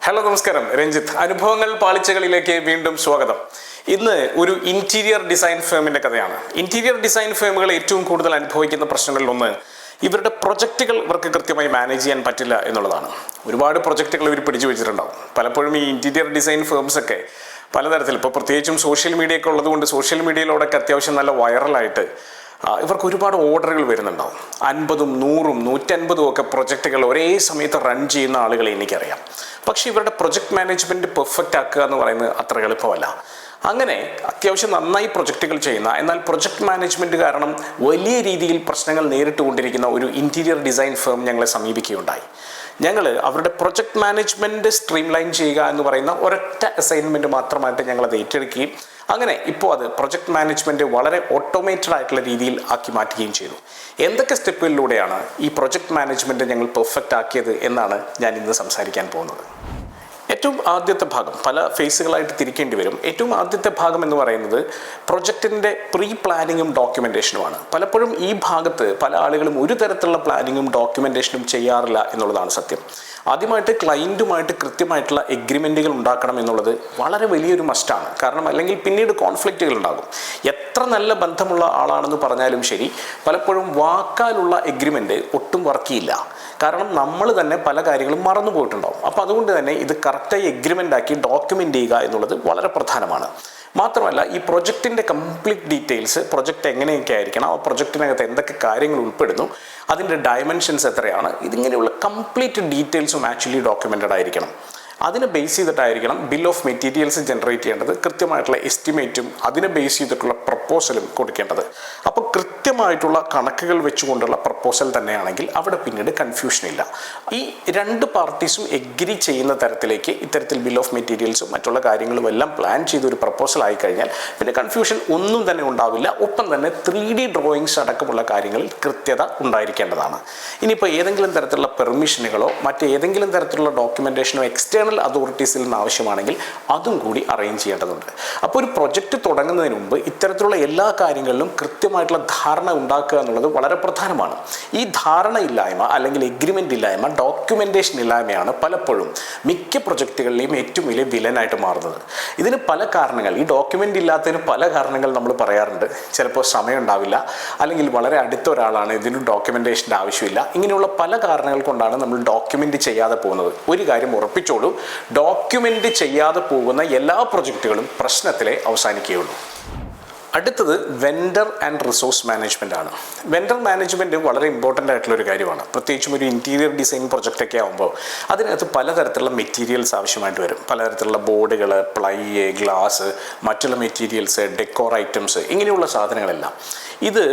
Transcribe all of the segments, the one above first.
Hello നമസ്കാരം, രഞ്ജിത്ത്. അനുഭവങ്ങൾ പാളിച്ചകളിലേക്ക് വീണ്ടും സ്വാഗതം. ഇന്ന് ഒരു ഇന്റീരിയർ ഡിസൈൻ ഫേമിൻ്റെ കഥയാണ്. ഇന്റീരിയർ ഡിസൈൻ ഫേമുകൾ ഏറ്റവും കൂടുതൽ അനുഭവിക്കുന്ന പ്രശ്നങ്ങളിലൊന്ന് ഇവരുടെ പ്രൊജക്റ്റുകൾ ഇവർക്ക് കൃത്യമായി മാനേജ് ചെയ്യാൻ പറ്റില്ല എന്നുള്ളതാണ്. ഒരുപാട് പ്രൊജക്റ്റുകൾ ഇവർ പിടിച്ചു വെച്ചിട്ടുണ്ടാവും. പലപ്പോഴും ഈ ഇന്റീരിയർ ഡിസൈൻ ഫേംസൊക്കെ പലതരത്തിൽ, ഇപ്പോൾ പ്രത്യേകിച്ചും സോഷ്യൽ മീഡിയ ഒക്കെ ഉള്ളതുകൊണ്ട് സോഷ്യൽ മീഡിയയിലൂടെയൊക്കെ അത്യാവശ്യം നല്ല വൈറലായിട്ട് ഇവർക്ക് ഒരുപാട് ഓർഡറുകൾ വരുന്നുണ്ടാവും. 50, 100, 150 ഒക്കെ പ്രൊജക്റ്റുകൾ ഒരേ സമയത്ത് റൺ ചെയ്യുന്ന ആളുകളെ എനിക്കറിയാം. പക്ഷേ ഇവരുടെ പ്രൊജക്ട് മാനേജ്മെൻറ്റ് പെർഫെക്റ്റ് ആക്കുക എന്ന് പറയുന്നത് അത്ര എളുപ്പമല്ല. അങ്ങനെ അത്യാവശ്യം നന്നായി പ്രൊജക്റ്റുകൾ ചെയ്യുന്ന, എന്നാൽ പ്രൊജക്ട് മാനേജ്മെൻറ്റ് കാരണം വലിയ രീതിയിൽ പ്രശ്നങ്ങൾ നേരിട്ടുകൊണ്ടിരിക്കുന്ന ഒരു ഇൻറ്റീരിയർ ഡിസൈൻ ഫേം ഞങ്ങളെ സമീപിക്കുകയുണ്ടായി. ഞങ്ങൾ അവരുടെ പ്രൊജക്ട് മാനേജ്മെൻറ്റ് സ്ട്രീം ലൈൻ ചെയ്യുക എന്ന് പറയുന്ന ഒരൊറ്റ അസൈൻമെൻറ്റ് മാത്രമായിട്ട് ഞങ്ങളത് ഏറ്റെടുക്കുകയും അങ്ങനെ ഇപ്പോൾ അത് പ്രൊജക്ട് മാനേജ്മെൻറ്റ് വളരെ ഓട്ടോമേറ്റഡ് ആയിട്ടുള്ള രീതിയിൽ ആക്കി മാറ്റുകയും ചെയ്തു. എന്തൊക്കെ സ്റ്റെപ്പുകളിലൂടെയാണ് ഈ പ്രൊജക്ട് മാനേജ്മെൻറ്റ് ഞങ്ങൾ പെർഫെക്റ്റ് ആക്കിയത് എന്നാണ് ഞാൻ ഇന്ന് സംസാരിക്കാൻ പോകുന്നത്. ഏറ്റവും ആദ്യത്തെ ഭാഗം പല ഫേസുകളായിട്ട് തിരിക്കേണ്ടി വരും. ഏറ്റവും ആദ്യത്തെ ഭാഗം എന്ന് പറയുന്നത് പ്രൊജക്റ്റിൻ്റെ പ്രീ പ്ലാനിങ്ങും ഡോക്യുമെൻറ്റേഷനുമാണ്. പലപ്പോഴും ഈ ഭാഗത്ത് പല ആളുകളും ഒരു തരത്തിലുള്ള പ്ലാനിങ്ങും ഡോക്യുമെൻറ്റേഷനും ചെയ്യാറില്ല എന്നുള്ളതാണ് സത്യം. ആദ്യമായിട്ട് ക്ലയൻറ്റുമായിട്ട് കൃത്യമായിട്ടുള്ള എഗ്രിമെൻറ്റുകൾ ഉണ്ടാക്കണം എന്നുള്ളത് വളരെ വലിയൊരു മസ്റ്റാണ്. കാരണം അല്ലെങ്കിൽ പിന്നീട് കോൺഫ്ലിക്റ്റുകൾ ഉണ്ടാകും. എത്ര നല്ല ബന്ധമുള്ള ആളാണെന്ന് പറഞ്ഞാലും ശരി, പലപ്പോഴും വാക്കാലുള്ള എഗ്രിമെൻറ്റ് ഒട്ടും വർക്ക് ചെയ്യില്ല. കാരണം നമ്മൾ തന്നെ പല കാര്യങ്ങളും മറന്നു പോയിട്ടുണ്ടാവും. അപ്പോൾ അതുകൊണ്ട് തന്നെ ഇത് കറക്റ്റായി എഗ്രിമെൻ്റ് ആക്കി ഡോക്യുമെൻ്റ് ചെയ്യുക എന്നുള്ളത് വളരെ പ്രധാനമാണ്. മാത്രമല്ല, ഈ പ്രൊജക്റ്റിൻ്റെ കംപ്ലീറ്റ് ഡീറ്റെയിൽസ്, പ്രൊജക്റ്റ് എങ്ങനെയൊക്കെ ആയിരിക്കണം, ആ പ്രൊജക്റ്റിനകത്ത് എന്തൊക്കെ കാര്യങ്ങൾ ഉൾപ്പെടുന്നു, അതിൻ്റെ ഡയമെൻഷൻസ് എത്രയാണ്, ഇതിങ്ങനെയുള്ള കംപ്ലീറ്റ് ഡീറ്റെയിൽസും ആക്ച്വലി ഡോക്യുമെൻറ്റഡ് ആയിരിക്കണം. അതിനെ ബേസ് ചെയ്തിട്ടായിരിക്കണം ബിൽ ഓഫ് മെറ്റീരിയൽസ് ജനറേറ്റ് ചെയ്യേണ്ടത്, കൃത്യമായിട്ടുള്ള എസ്റ്റിമേറ്റും അതിനെ ബേസ് ചെയ്തിട്ടുള്ള പ്രപ്പോസലും കൊടുക്കേണ്ടത്. അപ്പോൾ കൃത്യമായിട്ടുള്ള കണക്കുകൾ വെച്ചുകൊണ്ടുള്ള പ്രപ്പോസൽ തന്നെയാണെങ്കിൽ അവിടെ പിന്നീട് കൺഫ്യൂഷൻ ഇല്ല. ഈ രണ്ട് പാർട്ടീസും എഗ്രി ചെയ്യുന്ന തരത്തിലേക്ക് ഇത്തരത്തിൽ ബിൽ ഓഫ് മെറ്റീരിയൽസും മറ്റുള്ള കാര്യങ്ങളും എല്ലാം പ്ലാൻ ചെയ്തൊരു പ്രപ്പോസൽ ആയിക്കഴിഞ്ഞാൽ പിന്നെ കൺഫ്യൂഷൻ ഒന്നും തന്നെ ഉണ്ടാവില്ല. ഒപ്പം തന്നെ 3D ഡ്രോയിങ്സ് അടക്കമുള്ള കാര്യങ്ങളിൽ കൃത്യത ഉണ്ടായിരിക്കേണ്ടതാണ്. ഇനിയിപ്പോൾ ഏതെങ്കിലും തരത്തിലുള്ള പെർമിഷനുകളോ മറ്റേതെങ്കിലും തരത്തിലുള്ള ഡോക്യുമെൻറ്റേഷനോ എക്സ്റ്റേണൽ അതോറിറ്റീസിൽ നിന്ന് ആവശ്യമാണെങ്കിൽ അതും കൂടി അറേഞ്ച് ചെയ്യേണ്ടതുണ്ട്. അപ്പോൾ ഒരു പ്രൊജക്റ്റ് തുടങ്ങുന്നതിന് മുമ്പ് ഇത്തരത്തിലുള്ള എല്ലാ കാര്യങ്ങളിലും കൃത്യമായിട്ടുള്ള ധാരണ ഉണ്ടാക്കുക എന്നുള്ളത് വളരെ പ്രധാനമാണ്. ഈ ധാരണയില്ലായ്മ അല്ലെങ്കിൽ എഗ്രിമെൻ്റ് ഇല്ലായ്മ, ഡോക്യുമെൻറ്റേഷൻ ഇല്ലായ്മയാണ് പലപ്പോഴും മിക്ക പ്രൊജക്റ്റുകളിലെയും ഏറ്റവും വലിയ വില്ലനായിട്ട് മാറുന്നത്. ഇതിന് പല കാരണങ്ങൾ, ഈ ഡോക്യുമെൻ്റ് ഇല്ലാത്തതിന് പല കാരണങ്ങൾ നമ്മൾ പറയാറുണ്ട്. ചിലപ്പോൾ സമയം ഉണ്ടാവില്ല, അല്ലെങ്കിൽ വളരെ അടുത്ത ഒരാളാണ്, ഇതിന് ഡോക്യുമെൻറ്റേഷൻ്റെ ആവശ്യമില്ല. ഇങ്ങനെയുള്ള പല കാരണങ്ങൾ കൊണ്ടാണ് നമ്മൾ ഡോക്യുമെൻ്റ് ചെയ്യാതെ പോകുന്നത്. ഒരു കാര്യം ഉറപ്പിച്ചോളൂ, ഡോക്യുമെൻ്റ് ചെയ്യാതെ പോകുന്ന എല്ലാ പ്രൊജക്റ്റുകളും പ്രശ്നത്തിലേ അവസാനിക്കുകയുള്ളൂ. അടുത്തത് വെൻഡർ ആൻഡ് റിസോഴ്സ് മാനേജ്മെൻ്റ് ആണ്. വെൻഡർ മാനേജ്മെൻറ്റ് വളരെ ഇമ്പോർട്ടൻ്റ് ആയിട്ടുള്ളൊരു കാര്യമാണ്. പ്രത്യേകിച്ചും ഒരു ഇൻറ്റീരിയർ ഡിസൈൻ പ്രൊജക്റ്റൊക്കെ ആകുമ്പോൾ അതിനകത്ത് പലതരത്തിലുള്ള മെറ്റീരിയൽസ് ആവശ്യമായിട്ട് വരും. പലതരത്തിലുള്ള ബോർഡുകൾ, പ്ലൈ, ഗ്ലാസ്, മറ്റുള്ള മെറ്റീരിയൽസ്, ഡെക്കോർ ഐറ്റംസ്, ഇങ്ങനെയുള്ള സാധനങ്ങളെല്ലാം ഇത്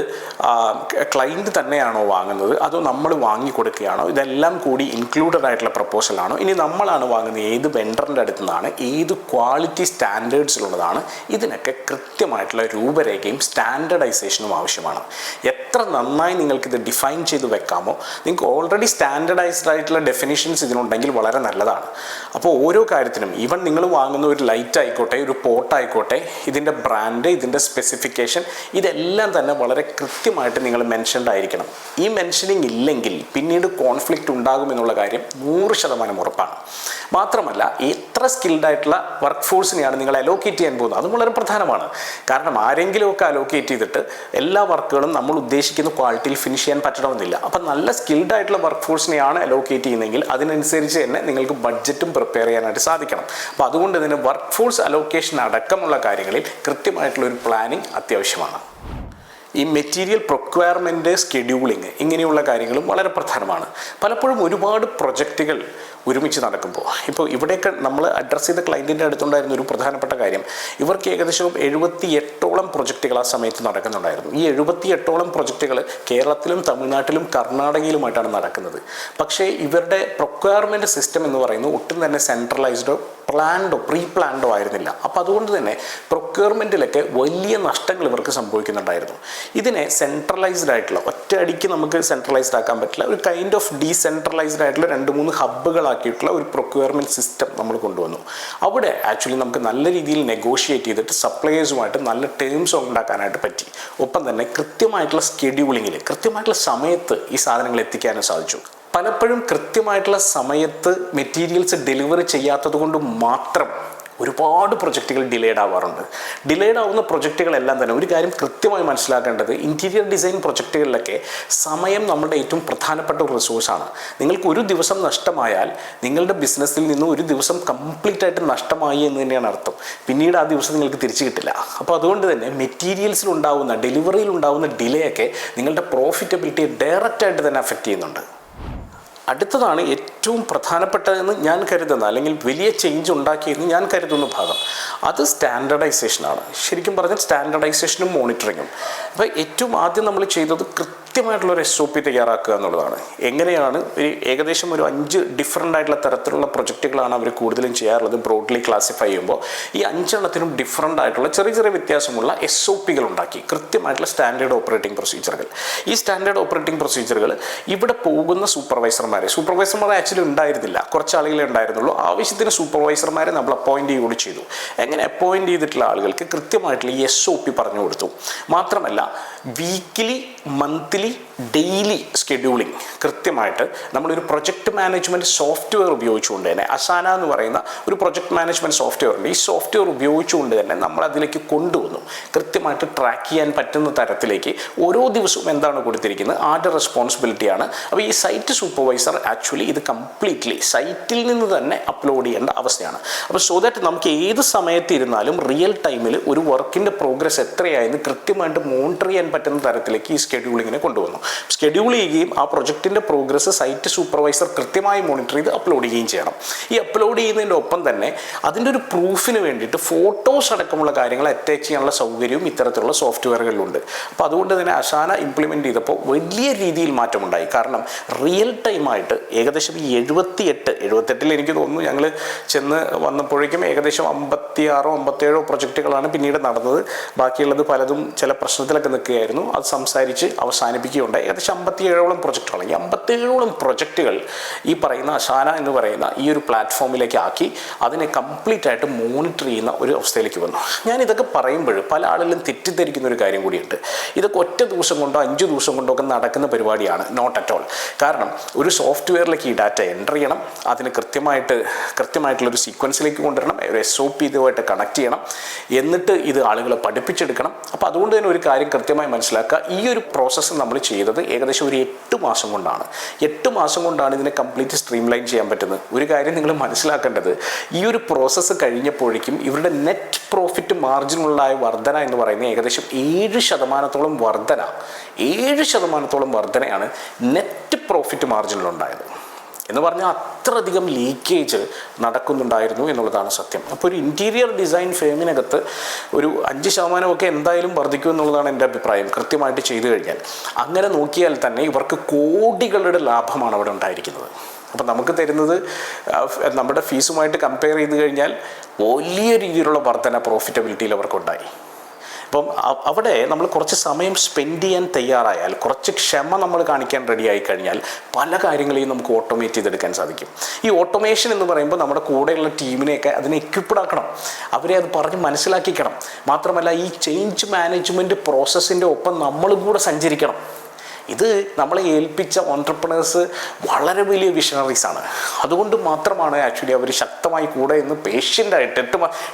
ക്ലയൻറ്റ് തന്നെയാണോ വാങ്ങുന്നത്, അതോ നമ്മൾ വാങ്ങിക്കൊടുക്കുകയാണോ, ഇതെല്ലാം കൂടി ഇൻക്ലൂഡഡ് ആയിട്ടുള്ള പ്രപ്പോസലാണോ, ഇനി നമ്മളാണ് വാങ്ങുന്നത്, ഏത് വെൻഡറിൻ്റെ അടുത്തു നിന്നാണ്, ഏത് ക്വാളിറ്റി സ്റ്റാൻഡേർഡ്സിലുള്ളതാണ്, ഇതിനൊക്കെ കൃത്യമായിട്ടുള്ള രൂപരേഖയും സ്റ്റാൻഡർഡൈസേഷനും ആവശ്യമാണ്. എത്ര നന്നായി നിങ്ങൾക്കിത് ഡിഫൈൻ ചെയ്ത് വെക്കാമോ, നിങ്ങൾക്ക് ഓൾറെഡി സ്റ്റാൻഡർഡൈസ്ഡ് ആയിട്ടുള്ള ഡെഫിനിഷൻസ് ഇതിനുണ്ടെങ്കിൽ വളരെ നല്ലതാണ്. അപ്പോൾ ഓരോ കാര്യത്തിനും, ഈവൻ നിങ്ങൾ വാങ്ങുന്ന ഒരു ലൈറ്റ് ആയിക്കോട്ടെ, ഒരു പോട്ട് ആയിക്കോട്ടെ, ഇതിൻ്റെ ബ്രാൻഡ്, ഇതിൻ്റെ സ്പെസിഫിക്കേഷൻ, ഇതെല്ലാം തന്നെ വളരെ കൃത്യമായിട്ട് നിങ്ങൾ മെൻഷൻഡ് ആയിരിക്കണം. ഈ മെൻഷനിങ് ഇല്ലെങ്കിൽ പിന്നീട് കോൺഫ്ലിക്റ്റ് ഉണ്ടാകുമെന്നുള്ള കാര്യം 100% ഉറപ്പാണ്. മാത്രമല്ല, എത്ര സ്കിൽഡ് ആയിട്ടുള്ള വർക്ക് ഫോഴ്സിനെയാണ് നിങ്ങൾ അലോക്കേറ്റ് ചെയ്യാൻ പോകുന്നത്, അതും വളരെ പ്രധാനമാണ്. കാരണം ആരെങ്കിലുമൊക്കെ അലോക്കേറ്റ് ചെയ്തിട്ട് എല്ലാ വർക്കുകളും നമ്മൾ ഉദ്ദേശിക്കുന്ന ക്വാളിറ്റിയിൽ ഫിനിഷ് ചെയ്യാൻ പറ്റണമെന്നില്ല. അപ്പം നല്ല സ്കിൽഡ് ആയിട്ടുള്ള വർക്ക് ഫോഴ്സിനെയാണ് അലോക്കേറ്റ് ചെയ്യുന്നതെങ്കിൽ അതിനനുസരിച്ച് തന്നെ നിങ്ങൾക്ക് ബഡ്ജറ്റും പ്രിപ്പയർ ചെയ്യാനായിട്ട് സാധിക്കണം. അപ്പോൾ അതുകൊണ്ട് തന്നെ വർക്ക് ഫോഴ്സ് അലോക്കേഷൻ അടക്കമുള്ള കാര്യങ്ങളിൽ കൃത്യമായിട്ടുള്ളൊരു പ്ലാനിങ് അത്യാവശ്യമാണ്. ഈ മെറ്റീരിയൽ പ്രൊക്വയർമെൻറ്റ്, സ്കെഡ്യൂളിങ്, ഇങ്ങനെയുള്ള കാര്യങ്ങളും വളരെ പ്രധാനമാണ്. പലപ്പോഴും ഒരുപാട് പ്രൊജക്റ്റുകൾ ഒരുമിച്ച് നടക്കുമ്പോൾ, ഇപ്പോൾ ഇവിടെയൊക്കെ നമ്മൾ അഡ്രസ്സ് ചെയ്ത ക്ലയൻറ്റിൻ്റെ അടുത്തുണ്ടായിരുന്ന ഒരു പ്രധാനപ്പെട്ട കാര്യം, ഇവർക്ക് ഏകദേശം 78ഓളം പ്രൊജക്റ്റുകൾ ആ സമയത്ത് നടക്കുന്നുണ്ടായിരുന്നു. ഈ 78ഓളം പ്രൊജക്റ്റുകൾ കേരളത്തിലും തമിഴ്നാട്ടിലും കർണാടകയിലുമായിട്ടാണ് നടക്കുന്നത്. പക്ഷേ ഇവരുടെ പ്രൊക്വയർമെൻറ്റ് സിസ്റ്റം എന്ന് പറയുന്നത് ഒട്ടും തന്നെ സെൻട്രലൈസ്ഡോ പ്രീ പ്ലാൻഡോ ആയിരുന്നില്ല. അപ്പോൾ അതുകൊണ്ട് തന്നെ പ്രൊക്യൂർമെൻറ്റിലൊക്കെ വലിയ നഷ്ടങ്ങൾ ഇവർക്ക് സംഭവിക്കുന്നുണ്ടായിരുന്നു. ഇതിനെ സെൻട്രലൈസ്ഡ് ആയിട്ടുള്ള, ഒറ്റയടിക്ക് നമുക്ക് സെൻട്രലൈസ്ഡ് ആക്കാൻ പറ്റില്ല, ഒരു കൈൻഡ് ഓഫ് ഡീസെൻട്രലൈസ്ഡ് ആയിട്ടുള്ള 2-3 ഹബ്ബുകളാക്കിയിട്ടുള്ള ഒരു പ്രൊക്യൂർമെൻറ്റ് സിസ്റ്റം നമ്മൾ കൊണ്ടുവന്നു. അവിടെ ആക്ച്വലി നമുക്ക് നല്ല രീതിയിൽ നെഗോഷിയേറ്റ് ചെയ്തിട്ട് സപ്ലയേഴ്സുമായിട്ട് നല്ല ടേംസ് ഉണ്ടാക്കാനായിട്ട് പറ്റി. ഒപ്പം തന്നെ കൃത്യമായിട്ടുള്ള സ്കെഡ്യൂളിങ്ങിൽ, കൃത്യമായിട്ടുള്ള സമയത്ത് ഈ സാധനങ്ങൾ എത്തിക്കാനും സാധിച്ചു. പലപ്പോഴും കൃത്യമായിട്ടുള്ള സമയത്ത് മെറ്റീരിയൽസ് ഡെലിവറി ചെയ്യാത്തത് കൊണ്ട് മാത്രം ഒരുപാട് പ്രൊജക്റ്റുകൾ ഡിലേഡ് ആവാറുണ്ട്. ഡിലേഡ് ആവുന്ന പ്രൊജക്റ്റുകളെല്ലാം തന്നെ ഒരു കാര്യം കൃത്യമായി മനസ്സിലാക്കേണ്ടത്, ഇൻറ്റീരിയർ ഡിസൈൻ പ്രൊജക്റ്റുകളിലൊക്കെ സമയം നമ്മുടെ ഏറ്റവും പ്രധാനപ്പെട്ട ഒരു റിസോഴ്സാണ്. നിങ്ങൾക്ക് ഒരു ദിവസം നഷ്ടമായാൽ നിങ്ങളുടെ ബിസിനസ്സിൽ നിന്ന് ഒരു ദിവസം കംപ്ലീറ്റ് ആയിട്ട് നഷ്ടമായി എന്ന് തന്നെയാണ് അർത്ഥം. പിന്നീട് ആ ദിവസം നിങ്ങൾക്ക് തിരിച്ചു കിട്ടില്ല. അപ്പോൾ അതുകൊണ്ട് തന്നെ മെറ്റീരിയൽസിലുണ്ടാവുന്ന ഡെലിവറിയിലുണ്ടാവുന്ന ഡിലേ ഒക്കെ നിങ്ങളുടെ പ്രോഫിറ്റബിലിറ്റിയെ ഡയറക്റ്റായിട്ട് തന്നെ അഫക്റ്റ് ചെയ്യുന്നുണ്ട്. അടുത്തതാണ് ഏറ്റവും പ്രധാനപ്പെട്ടതെന്ന് ഞാൻ കരുതുന്ന, അല്ലെങ്കിൽ വലിയ ചേഞ്ച് ഉണ്ടാക്കിയെന്ന് ഞാൻ കരുതുന്ന ഭാഗം, അത് സ്റ്റാൻഡർഡൈസേഷനാണ്. ശരിക്കും പറഞ്ഞാൽ സ്റ്റാൻഡർഡൈസേഷനും മോണിറ്ററിങ്ങും. അപ്പോൾ ഏറ്റവും ആദ്യം നമ്മൾ ചെയ്തത് കൃത്യമായിട്ടുള്ളൊരു SOP തയ്യാറാക്കുക എന്നുള്ളതാണ്. എങ്ങനെയാണ് ഏകദേശം ഒരു 5 ഡിഫറൻ്റ് ആയിട്ടുള്ള തരത്തിലുള്ള പ്രൊജക്റ്റുകളാണ് അവർ കൂടുതലും ചെയ്യാറുള്ളത്. ബ്രോഡ്ലി ക്ലാസിഫൈ ചെയ്യുമ്പോൾ ഈ 5 എണ്ണത്തിനും ഡിഫറൻ്റ് ആയിട്ടുള്ള ചെറിയ ചെറിയ വ്യത്യാസമുള്ള SOPകൾ ഉണ്ടാക്കി, കൃത്യമായിട്ടുള്ള സ്റ്റാൻഡേർഡ് ഓപ്പറേറ്റിംഗ് പ്രൊസീജിയറുകൾ. ഈ സ്റ്റാൻഡേർഡ് ഓപ്പറേറ്റിംഗ് പ്രൊസീജിയറുകൾ ഇവിടെ പോകുന്ന സൂപ്പർവൈസർമാർ ആക്ച്വലി ഉണ്ടായിരുന്നില്ല, കുറച്ച് ആളുകളെ ഉണ്ടായിരുന്നുള്ളൂ. ആവശ്യത്തിന് സൂപ്പർവൈസർമാരെ നമ്മൾ അപ്പോയിൻറ്റ് ചെയ്യുകയും ചെയ്തു. എങ്ങനെ അപ്പോയിൻറ്റ് ചെയ്തിട്ടുള്ള ആളുകൾക്ക് കൃത്യമായിട്ടുള്ള ഈ SOP പറഞ്ഞു കൊടുത്തു. മാത്രമല്ല വീക്കിലി, മന്ത്ലി, ഡെയിലി ഷെഡ്യൂളിംഗ് കൃത്യമായിട്ട് നമ്മളൊരു പ്രൊജക്റ്റ് മാനേജ്മെൻറ്റ് സോഫ്റ്റ്വെയർ ഉപയോഗിച്ചുകൊണ്ട് തന്നെ, അസാന എന്ന് പറയുന്ന ഒരു പ്രൊജക്റ്റ് മാനേജ്മെൻറ്റ് സോഫ്റ്റ്വെയർ ഉണ്ട്. ഈ സോഫ്റ്റ്വെയർ ഉപയോഗിച്ചുകൊണ്ട് തന്നെ നമ്മൾ അതിലേക്ക് കൊണ്ടുവന്നു. കൃത്യമായിട്ട് ട്രാക്ക് ചെയ്യാൻ പറ്റുന്ന തരത്തിലേക്ക് ഓരോ ദിവസവും എന്താണ് കൊടുത്തിരിക്കുന്നത്, ആരുടെ റെസ്പോൺസിബിലിറ്റിയാണ്. അപ്പോൾ ഈ സൈറ്റ് സൂപ്പർവൈസർ ആക്ച്വലി ഇത് കംപ്ലീറ്റ്ലി സൈറ്റിൽ നിന്ന് തന്നെ അപ്ലോഡ് ചെയ്യേണ്ട അവസ്ഥയാണ്. അപ്പോൾ സോ ദാറ്റ് നമുക്ക് ഏത് സമയത്ത് ഇരുന്നാലും റിയൽ ടൈമിൽ ഒരു വർക്കിൻ്റെ പ്രോഗ്രസ് എത്രയായെന്ന് കൃത്യമായിട്ട് മോണിറ്റർ ചെയ്യാൻ പറ്റുന്ന തരത്തിലേക്ക് ഈ ഷെഡ്യൂളിങ്ങിനെ കൊണ്ടുവന്നു. ഷെഡ്യൂൾ ചെയ്യുകയും ആ പ്രൊജക്റ്റിൻ്റെ പ്രോഗ്രസ് സൈറ്റ് സൂപ്പർവൈസർ കൃത്യമായി മോണിറ്റർ ചെയ്ത് അപ്ലോഡ് ചെയ്യുകയും ചെയ്യണം. ഈ അപ്ലോഡ് ചെയ്യുന്നതിൻ്റെ ഒപ്പം തന്നെ അതിൻ്റെ ഒരു പ്രൂഫിന് വേണ്ടിയിട്ട് ഫോട്ടോസ് അടക്കമുള്ള കാര്യങ്ങൾ അറ്റാച്ച് ചെയ്യാനുള്ള സൗകര്യവും ഇത്തരത്തിലുള്ള സോഫ്റ്റ്വെയറുകളിലുണ്ട്. അപ്പോൾ അതുകൊണ്ട് തന്നെ അസാന ഇംപ്ലിമെൻറ്റ് ചെയ്തപ്പോൾ വലിയ രീതിയിൽ മാറ്റമുണ്ടായി. കാരണം റിയൽ ടൈമായിട്ട് ഏകദേശം ഈ 78 എനിക്ക് തോന്നുന്നു ഞങ്ങൾ ചെന്ന് വന്നപ്പോഴേക്കും ഏകദേശം 56-57 പ്രൊജക്റ്റുകളാണ് പിന്നീട് നടന്നത്. ബാക്കിയുള്ളത് പലതും ചില പ്രശ്നത്തിലൊക്കെ നിൽക്കുകയായിരുന്നു. അത് സംസാരിച്ച് അവസാനിപ്പിക്കുകയുണ്ടായി. ഏകദേശം 57ഓളം പ്രൊജക്റ്റുകളാണ്. ഈ 57ഓളം പ്രൊജക്റ്റുകൾ ഈ പറയുന്ന അസാന എന്ന് പറയുന്ന ഈ ഒരു പ്ലാറ്റ്ഫോമിലേക്ക് ആക്കി അതിനെ കംപ്ലീറ്റ് ആയിട്ട് മോണിറ്റർ ചെയ്യുന്ന ഒരു അവസ്ഥയിലേക്ക് വന്നു. ഞാൻ ഇതൊക്കെ പറയുമ്പോൾ പല ആളുകളും തെറ്റിദ്ധരിക്കുന്ന ഒരു കാര്യം കൂടിയുണ്ട്. ഇതൊക്കെ ഒറ്റ ദിവസം കൊണ്ടോ 5 ദിവസം കൊണ്ടോ ഒക്കെ നടക്കുന്ന നോട്ട് അറ്റ് ഓൾ. കാരണം ഒരു സോഫ്റ്റ്വെയറിലേക്ക് ഈ ഡാറ്റ എൻ്റർ ചെയ്യണം, അതിന് കൃത്യമായിട്ടുള്ളൊരു സീക്വൻസിലേക്ക് കൊണ്ടുവരണം, ഒരു SOP ഇതുമായിട്ട് കണക്ട് ചെയ്യണം, എന്നിട്ട് ഇത് ആളുകളെ പഠിപ്പിച്ചെടുക്കണം. അപ്പോൾ അതുകൊണ്ട് തന്നെ ഒരു കാര്യം കൃത്യമായി മനസ്സിലാക്കുക, ഈ ഒരു പ്രോസസ്സ് നമ്മൾ ചെയ്തത് ഏകദേശം ഒരു 8 മാസം കൊണ്ടാണ്. 8 മാസം കൊണ്ടാണ് ഇതിനെ കംപ്ലീറ്റ് സ്ട്രീം ലൈൻ ചെയ്യാൻ പറ്റുന്നത്. ഒരു കാര്യം നിങ്ങൾ മനസ്സിലാക്കേണ്ടത്, ഈ ഒരു പ്രോസസ്സ് കഴിഞ്ഞപ്പോഴേക്കും ഇവരുടെ നെറ്റ് പ്രോഫിറ്റ് മാർജിനുള്ളായ വർധന എന്ന് പറയുന്നത് ഏകദേശം 7% വർധനയാണ് നെറ്റ് പ്രോഫിറ്റ് മാർജിനിലുണ്ടായത്. എന്ന് പറഞ്ഞാൽ അത്രയധികം ലീക്കേജ് നടക്കുന്നുണ്ടായിരുന്നു എന്നുള്ളതാണ് സത്യം. അപ്പോൾ ഒരു ഇൻറ്റീരിയർ ഡിസൈൻ ഫേമിനകത്ത് ഒരു 5% എന്തായാലും വർദ്ധിക്കും എന്നുള്ളതാണ് എൻ്റെ അഭിപ്രായം, കൃത്യമായിട്ട് ചെയ്തു കഴിഞ്ഞാൽ. അങ്ങനെ നോക്കിയാൽ തന്നെ ഇവർക്ക് കോടികളുടെ ലാഭമാണ് അവിടെ ഉണ്ടായിരിക്കുന്നത്. അപ്പം നമുക്ക് തരുന്നത് നമ്മുടെ ഫീസുമായിട്ട് കമ്പയർ ചെയ്ത് കഴിഞ്ഞാൽ വലിയ രീതിയിലുള്ള വർധന പ്രോഫിറ്റബിലിറ്റിയിൽ അവർക്കുണ്ടായി. അപ്പം അവിടെ നമ്മൾ കുറച്ച് സമയം സ്പെൻഡ് ചെയ്യാൻ തയ്യാറായാൽ, കുറച്ച് ക്ഷമ നമ്മൾ കാണിക്കാൻ റെഡിയായി കഴിഞ്ഞാൽ പല കാര്യങ്ങളെയും നമുക്ക് ഓട്ടോമേറ്റ് ചെയ്തെടുക്കാൻ സാധിക്കും. ഈ ഓട്ടോമേഷൻ എന്ന് പറയുമ്പോൾ നമ്മുടെ കൂടെയുള്ള ടീമിനെയൊക്കെ അതിനെ എക്വിപ്ഡ് ആക്കണം, അവരെ അത് പറഞ്ഞ് മനസ്സിലാക്കിക്കണം. മാത്രമല്ല ഈ ചേഞ്ച് മാനേജ്മെൻറ്റ് പ്രോസസ്സിൻ്റെ ഒപ്പം നമ്മളും കൂടെ സഞ്ചരിക്കണം. ഇത് നമ്മളെ ഏൽപ്പിച്ച ഓൺട്രപ്രണേഴ്സ് വളരെ വലിയ വിഷണറീസാണ്. അതുകൊണ്ട് മാത്രമാണ് ആക്ച്വലി അവർ ശക്തമായി കൂടെ നിന്ന് പേഷ്യൻ്റായിട്ട്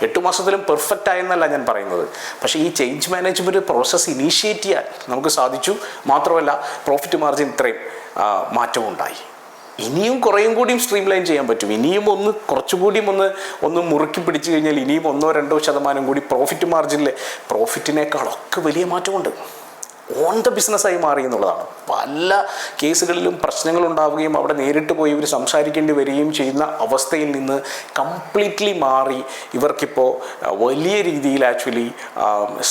8 മാസത്തിലും പെർഫെക്റ്റ് ആയെന്നല്ല ഞാൻ പറയുന്നത്. പക്ഷേ ഈ ചേഞ്ച് മാനേജ്മെൻറ്റ് പ്രോസസ്സ് ഇനീഷ്യേറ്റ് ചെയ്യാൻ നമുക്ക് സാധിച്ചു. മാത്രമല്ല പ്രോഫിറ്റ് മാർജിൻ ഇത്രയും മാറ്റമുണ്ടായി. ഇനിയും കുറേയും കൂടിയും സ്ട്രീം ലൈൻ ചെയ്യാൻ പറ്റും. ഇനിയും കുറച്ചുകൂടിയും ഒന്ന് മുറുക്കി പിടിച്ചു കഴിഞ്ഞാൽ ഇനിയും 1-2% കൂടി പ്രോഫിറ്റ് മാർജിനിലെ പ്രോഫിറ്റിനേക്കാളൊക്കെ വലിയ മാറ്റമുണ്ട്. ഓൺ ദ ബിസിനസ്സായി മാറി എന്നുള്ളതാണ്. പല കേസുകളിലും പ്രശ്നങ്ങൾ ഉണ്ടാവുകയും അവിടെ നേരിട്ട് പോയി ഇവർ സംസാരിക്കേണ്ടി വരികയും ചെയ്യുന്ന അവസ്ഥയിൽ നിന്ന് കംപ്ലീറ്റ്ലി മാറി ഇവർക്കിപ്പോൾ വലിയ രീതിയിൽ ആക്ച്വലി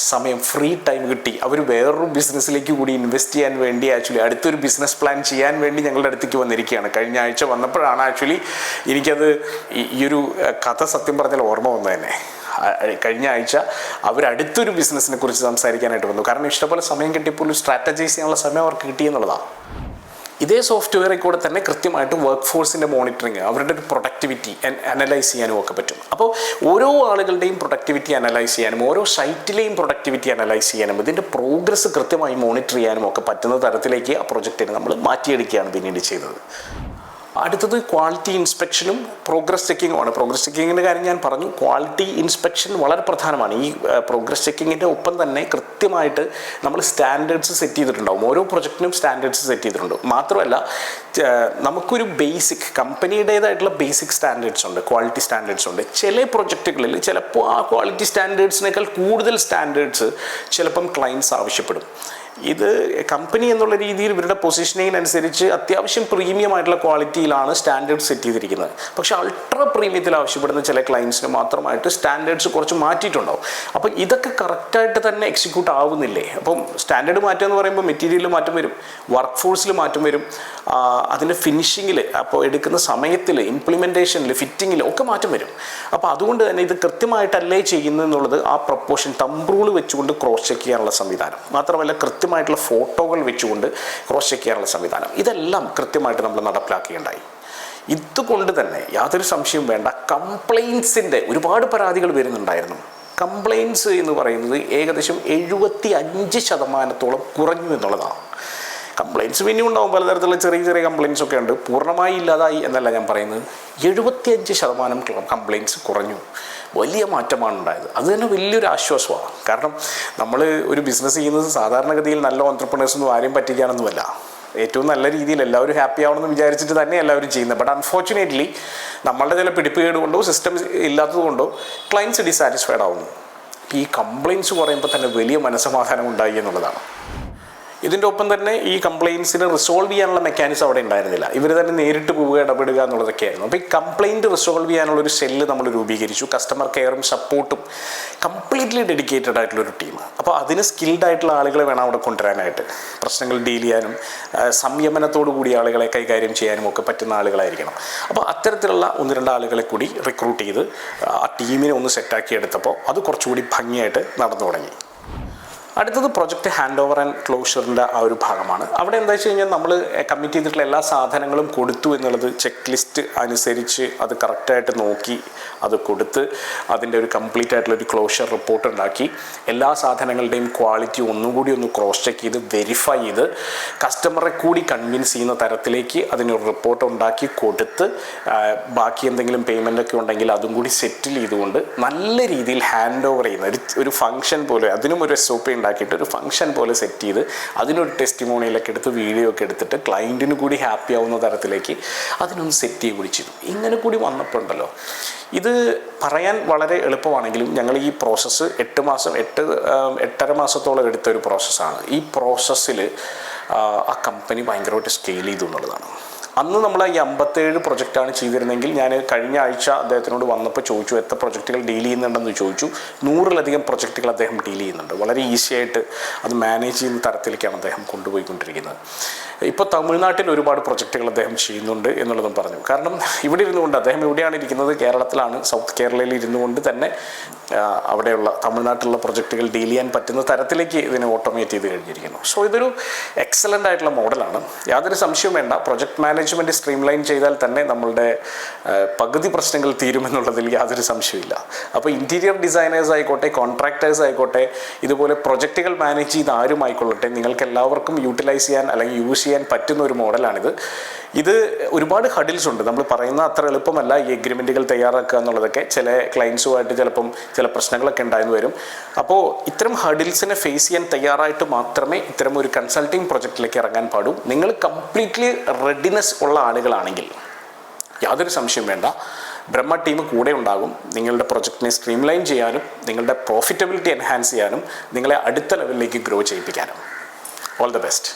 സമയം, ഫ്രീ ടൈം കിട്ടി. അവർ വേറൊരു ബിസിനസ്സിലേക്ക് കൂടി ഇൻവെസ്റ്റ് ചെയ്യാൻ വേണ്ടി ആക്ച്വലി അടുത്തൊരു ബിസിനസ് പ്ലാൻ ചെയ്യാൻ വേണ്ടി ഞങ്ങളുടെ അടുത്തേക്ക് വന്നിരിക്കുകയാണ്. കഴിഞ്ഞ ആഴ്ച വന്നപ്പോഴാണ് ആക്ച്വലി എനിക്കത് ഈ ഒരു കഥ സത്യം പറഞ്ഞാൽ ഓർമ്മ വന്നു തന്നെ. കഴിഞ്ഞ ആഴ്ച അവരടുത്തൊരു ബിസിനസ്സിനെ കുറിച്ച് സംസാരിക്കാനായിട്ട് വന്നു. കാരണം ഇഷ്ടംപോലെ സമയം കിട്ടിയപ്പോൾ ഒരു സ്ട്രാറ്റജൈസ് ചെയ്യാനുള്ള സമയം അവർക്ക് കിട്ടിയെന്നുള്ളതാണ്. ഇതേ സോഫ്റ്റ്വെയറിൽ കൂടെ തന്നെ കൃത്യമായിട്ട് വർക്ക് ഫോഴ്സിൻ്റെ മോണിറ്ററിങ്, അവരുടെ ഒരു പ്രൊഡക്ടിവിറ്റി അനലൈസ് ചെയ്യാനും ഒക്കെ പറ്റും. അപ്പോൾ ഓരോ ആളുകളുടെയും പ്രൊഡക്ടിവിറ്റി അനലൈസ് ചെയ്യാനും ഓരോ സൈറ്റിലെയും പ്രൊഡക്ടിവിറ്റി അനലൈസ് ചെയ്യാനും ഇതിൻ്റെ പ്രോഗ്രസ് കൃത്യമായി മോണിറ്റർ ചെയ്യാനും ഒക്കെ പറ്റുന്ന തരത്തിലേക്ക് ആ പ്രൊജക്റ്റിനെ നമ്മൾ മാറ്റിയെടുക്കുകയാണ് പിന്നീട് ചെയ്തത്. അടുത്തത് ക്വാളിറ്റി ഇൻസ്പെക്ഷനും പ്രോഗ്രസ് ചെക്കിങ്ങുമാണ്. പ്രോഗ്രസ് ചെക്കിങ്ങിൻ്റെ കാര്യം ഞാൻ പറഞ്ഞു. ക്വാളിറ്റി ഇൻസ്പെക്ഷൻ വളരെ പ്രധാനമാണ്. ഈ പ്രോഗ്രസ് ചെക്കിങ്ങിൻ്റെ ഒപ്പം തന്നെ കൃത്യമായിട്ട് നമ്മൾ സ്റ്റാൻഡേർഡ്സ് സെറ്റ് ചെയ്തിട്ടുണ്ടാവും. ഓരോ പ്രൊജക്റ്റിനും സ്റ്റാൻഡേർഡ്സ് സെറ്റ് ചെയ്തിട്ടുണ്ട്. മാത്രമല്ല നമുക്കൊരു ബേസിക് കമ്പനിയുടേതായിട്ടുള്ള ബേസിക് സ്റ്റാൻഡേർഡ്സ് ഉണ്ട്, ക്വാളിറ്റി സ്റ്റാൻഡേർഡ്സ് ഉണ്ട്. ചില പ്രൊജക്റ്റുകളിൽ ചിലപ്പോൾ ആ ക്വാളിറ്റി സ്റ്റാൻഡേർഡ്സിനേക്കാൾ കൂടുതൽ സ്റ്റാൻഡേർഡ്സ് ചിലപ്പം ക്ലയൻറ്റ്സ് ആവശ്യപ്പെടും. ഇത് കമ്പനി എന്നുള്ള രീതിയിൽ ഇവരുടെ പൊസിഷനിങ്ങിനനുസരിച്ച് അത്യാവശ്യം പ്രീമിയം ആയിട്ടുള്ള ക്വാളിറ്റിയിലാണ് സ്റ്റാൻഡേർഡ് സെറ്റ് ചെയ്തിരിക്കുന്നത്. പക്ഷേ അൾട്രാ പ്രീമിയത്തിൽ ആവശ്യപ്പെടുന്ന ചില ക്ലയൻസിന് മാത്രമായിട്ട് സ്റ്റാൻഡേർഡ്സ് കുറച്ച് മാറ്റിയിട്ടുണ്ടാവും. അപ്പം ഇതൊക്കെ കറക്റ്റായിട്ട് തന്നെ എക്സിക്യൂട്ട് ആവുന്നില്ലേ? അപ്പം സ്റ്റാൻഡേർഡ് മാറ്റം എന്ന് പറയുമ്പോൾ മെറ്റീരിയലിൽ മാറ്റം വരും, വർക്ക് ഫോഴ്സിൽ മാറ്റം വരും, അതിൻ്റെ ഫിനിഷിങ്ങിൽ, അപ്പോൾ എടുക്കുന്ന സമയത്തിൽ, ഇംപ്ലിമെൻറ്റേഷനിൽ, ഫിറ്റിങ്ങിൽ ഒക്കെ മാറ്റം വരും. അപ്പോൾ അതുകൊണ്ട് തന്നെ ഇത് കൃത്യമായിട്ടല്ലേ ചെയ്യുന്നത് എന്നുള്ളത് ആ പ്രൊപ്പോർഷൻ തമ്പ് റൂൾ വെച്ചുകൊണ്ട് ക്രോസ് ചെക്ക് ചെയ്യാനുള്ള സംവിധാനം, മാത്രമല്ല കൃത്യമായിട്ടുള്ള ഫോട്ടോകൾ വെച്ചുകൊണ്ട് ക്രോസ് ചെക്ക് ചെയ്യാനുള്ള സംവിധാനം, ഇതെല്ലാം കൃത്യമായിട്ട് നമ്മൾ നടപ്പിലാക്കുകയുണ്ടായി. ഇതുകൊണ്ട് തന്നെ യാതൊരു സംശയവും വേണ്ട, കംപ്ലയിൻസിൻ്റെ ഒരുപാട് പരാതികൾ വരുന്നുണ്ടായിരുന്നു. കംപ്ലയിൻസ് എന്ന് പറയുന്നത് ഏകദേശം 75% കുറഞ്ഞു എന്നുള്ളതാണ്. കംപ്ലയിൻസ് പിന്നെയും ഉണ്ടാവും, പലതരത്തിലുള്ള ചെറിയ ചെറിയ കംപ്ലയിൻസ് ഒക്കെ ഉണ്ട്, പൂർണ്ണമായി ഇല്ലാതായി എന്നല്ല ഞാൻ പറയുന്നത്. 75% കംപ്ലയിൻസ് കുറഞ്ഞു, വലിയ മാറ്റമാണ് ഉണ്ടായത്. അത് തന്നെ വലിയൊരു ആശ്വാസമാണ്. കാരണം നമ്മൾ ഒരു ബിസിനസ് ചെയ്യുന്നത് സാധാരണഗതിയിൽ നല്ല ഓൺട്രപ്രണേഴ്സൊന്നും ആരെയും പറ്റിക്കാനൊന്നുമല്ല, ഏറ്റവും നല്ല രീതിയിൽ എല്ലാവരും ഹാപ്പി ആവണമെന്ന് വിചാരിച്ചിട്ട് തന്നെ എല്ലാവരും ചെയ്യുന്നത്. ബട്ട് അൺഫോർച്ചുനേറ്റ്ലി നമ്മളുടെ ചില പിടിപ്പുകേട് കൊണ്ടോ സിസ്റ്റം ഇല്ലാത്തത് കൊണ്ടോ ക്ലയൻറ്റ്സ് ഡിസാറ്റിസ്ഫൈഡ് ആവുന്നു. ഈ കംപ്ലയിൻസ് പറയുമ്പോൾ തന്നെ വലിയ മനസ്സമാധാനം ഉണ്ടായി എന്നുള്ളതാണ്. ഇതിൻ്റെ ഒപ്പം തന്നെ ഈ കംപ്ലയിൻസിനെ റിസോൾവ് ചെയ്യാനുള്ള മെക്കാനിസം അവിടെ ഉണ്ടായിരുന്നില്ല. ഇവർ തന്നെ നേരിട്ട് പോവുക, ഇടപെടുക എന്നുള്ളതൊക്കെയായിരുന്നു. അപ്പോൾ ഈ കംപ്ലയിൻറ്റ് റിസോൾവ് ചെയ്യാനുള്ള ഒരു സെല്ല് നമ്മൾ രൂപീകരിച്ചു. കസ്റ്റമർ കെയറും സപ്പോർട്ടും കംപ്ലീറ്റ്ലി ഡെഡിക്കേറ്റഡ് ആയിട്ടുള്ളൊരു ടീം. അപ്പോൾ അതിന് സ്കിൽഡ് ആയിട്ടുള്ള ആളുകളെ വേണം അവിടെ കൊണ്ടുവരാനായിട്ട്. പ്രശ്നങ്ങൾ ഡീൽ ചെയ്യാനും സംയമനത്തോടു കൂടി ആളുകളെ കൈകാര്യം ചെയ്യാനും ഒക്കെ പറ്റുന്ന ആളുകളായിരിക്കണം. അപ്പോൾ അത്തരത്തിലുള്ള 1-2 ആളുകളെ കൂടി റിക്രൂട്ട് ചെയ്ത് ആ ടീമിനെ ഒന്ന് സെറ്റാക്കി എടുത്തപ്പോൾ അത് കുറച്ചുകൂടി ഭംഗിയായിട്ട് നടന്നു തുടങ്ങി. അടുത്തത് പ്രൊജക്റ്റ് ഹാൻഡ് ഓവർ ആൻഡ് ക്ലോഷറിൻ്റെ ആ ഒരു ഭാഗമാണ്. അവിടെ എന്താ വെച്ച് കഴിഞ്ഞാൽ നമ്മൾ കമ്മിറ്റ് ചെയ്തിട്ടുള്ള എല്ലാ സാധനങ്ങളും കൊടുത്തു എന്നുള്ളത് ചെക്ക് ലിസ്റ്റ് അനുസരിച്ച് അത് കറക്റ്റായിട്ട് നോക്കി അത് കൊടുത്ത് അതിൻ്റെ ഒരു കംപ്ലീറ്റ് ആയിട്ടുള്ളൊരു ക്ലോഷർ റിപ്പോർട്ട് ഉണ്ടാക്കി എല്ലാ സാധനങ്ങളുടെയും ക്വാളിറ്റി ഒന്നുകൂടി ഒന്ന് ക്രോസ് ചെക്ക് ചെയ്ത് വെരിഫൈ ചെയ്ത് കസ്റ്റമറെ കൂടി കൺവിൻസ് ചെയ്യുന്ന തരത്തിലേക്ക് അതിനൊരു റിപ്പോർട്ട് ഉണ്ടാക്കി കൊടുത്ത് ബാക്കി എന്തെങ്കിലും പേയ്മെൻ്റ് ഒക്കെ ഉണ്ടെങ്കിൽ അതും കൂടി സെറ്റിൽ ചെയ്തുകൊണ്ട് നല്ല രീതിയിൽ ഹാൻഡ് ഓവർ ചെയ്യുന്ന ഒരു ഫംഗ്ഷൻ പോലെ, അതിനും ഒരു SOP ഉണ്ടാക്കിയിട്ട് ഒരു ഫംഗ്ഷൻ പോലെ സെറ്റ് ചെയ്ത് അതിനൊരു ടെസ്റ്റിമോണിയിലൊക്കെ എടുത്ത് വീഡിയോ ഒക്കെ എടുത്തിട്ട് ക്ലയൻറ്റിന് കൂടി ഹാപ്പി ആവുന്ന തരത്തിലേക്ക് അതിനൊന്ന് സെറ്റ് ചെയ്യുക കൂടി ചെയ്തു. ഇങ്ങനെ കൂടി വന്നപ്പോൾ ഉണ്ടല്ലോ, ഇത് പറയാൻ വളരെ എളുപ്പമാണെങ്കിലും ഞങ്ങൾ ഈ പ്രോസസ്സ് 8-8.5 മാസത്തോളം എടുത്ത ഒരു പ്രോസസ്സാണ്. ഈ പ്രോസസ്സിൽ ആ കമ്പനി ഭയങ്കരമായിട്ട് സ്കെയിൽ ചെയ്തു എന്നുള്ളതാണ്. അന്ന് നമ്മൾ ഈ 57 പ്രൊജക്റ്റാണ് ചെയ്തിരുന്നെങ്കിൽ ഞാൻ കഴിഞ്ഞ ആഴ്ച അദ്ദേഹത്തിനോട് വന്നപ്പോൾ ചോദിച്ചു എത്ര പ്രൊജക്റ്റുകൾ ഡീൽ ചെയ്യുന്നുണ്ടെന്ന് ചോദിച്ചു. 100-ലധികം പ്രൊജക്റ്റുകൾ അദ്ദേഹം ഡീൽ ചെയ്യുന്നുണ്ട്. വളരെ ഈസി ആയിട്ട് അത് മാനേജ് ചെയ്യുന്ന തരത്തിലേക്കാണ് അദ്ദേഹം കൊണ്ടുപോയിക്കൊണ്ടിരിക്കുന്നത്. ഇപ്പോൾ തമിഴ്നാട്ടിൽ ഒരുപാട് പ്രൊജക്റ്റുകൾ അദ്ദേഹം ചെയ്യുന്നുണ്ട് എന്നുള്ളതും പറഞ്ഞു. കാരണം ഇവിടെ ഇരുന്നുകൊണ്ട് അദ്ദേഹം എവിടെയാണ് ഇരിക്കുന്നത്? കേരളത്തിലാണ്. സൗത്ത് കേരളയിൽ ഇരുന്നുകൊണ്ട് തന്നെ അവിടെയുള്ള തമിഴ്നാട്ടിലുള്ള പ്രൊജക്റ്റുകൾ ഡീൽ ചെയ്യാൻ പറ്റുന്ന തരത്തിലേക്ക് ഇതിനെ ഓട്ടോമേറ്റ് ചെയ്ത് കഴിഞ്ഞിരിക്കുന്നു. സോ ഇതൊരു എക്സലൻ്റ് ആയിട്ടുള്ള മോഡലാണ്, യാതൊരു സംശയവും വേണ്ട. പ്രൊജക്ട് മാനേജ്മെൻറ്റ് സ്ട്രീംലൈൻ ചെയ്താൽ തന്നെ നമ്മളുടെ പകുതി പ്രശ്നങ്ങൾ തീരുമെന്നുള്ളതിൽ യാതൊരു സംശയമില്ല. അപ്പോൾ ഇൻറ്റീരിയർ ഡിസൈനേഴ്സ് ആയിക്കോട്ടെ, കോൺട്രാക്ടേഴ്സ് ആയിക്കോട്ടെ, ഇതുപോലെ പ്രൊജക്റ്റുകൾ മാനേജ് ചെയ്ത് ആരും ആയിക്കൊള്ളട്ടെ, നിങ്ങൾക്ക് എല്ലാവർക്കും യൂട്ടിലൈസ് ചെയ്യാൻ അല്ലെങ്കിൽ യൂസ് ചെയ്യാൻ പറ്റുന്ന ഒരു മോഡലാണിത്. ഇത് ഒരുപാട് ഹഡിൽസ് ഉണ്ട്. നമ്മൾ പറയുന്ന അത്ര എളുപ്പമല്ല ഈ എഗ്രിമെൻറ്റുകൾ തയ്യാറാക്കുക എന്നുള്ളതൊക്കെ. ചില ക്ലയൻസുമായിട്ട് ചിലപ്പം ചില പ്രശ്നങ്ങളൊക്കെ ഉണ്ടായെന്ന് വരും. അപ്പോൾ ഇത്തരം ഹഡിൽസിനെ ഫേസ് ചെയ്യാൻ തയ്യാറായിട്ട് മാത്രമേ ഇത്തരം ഒരു കൺസൾട്ടിങ് പ്രൊജക്റ്റിലേക്ക് ഇറങ്ങാൻ പാടൂ. നിങ്ങൾ കംപ്ലീറ്റ്ലി റെഡിനെസ് ഉള്ള ആളുകളാണെങ്കിൽ യാതൊരു സംശയം വേണ്ട, ബ്രഹ്മ ടീം കൂടെ ഉണ്ടാകും. നിങ്ങളുടെ പ്രൊജക്റ്റിനെ സ്ട്രീംലൈൻ ചെയ്യാനും നിങ്ങളുടെ പ്രോഫിറ്റബിലിറ്റി എൻഹാൻസ് ചെയ്യാനും നിങ്ങളെ അടുത്ത ലെവലിലേക്ക് ഗ്രോ ചെയ്യിപ്പിക്കാനും. All the best.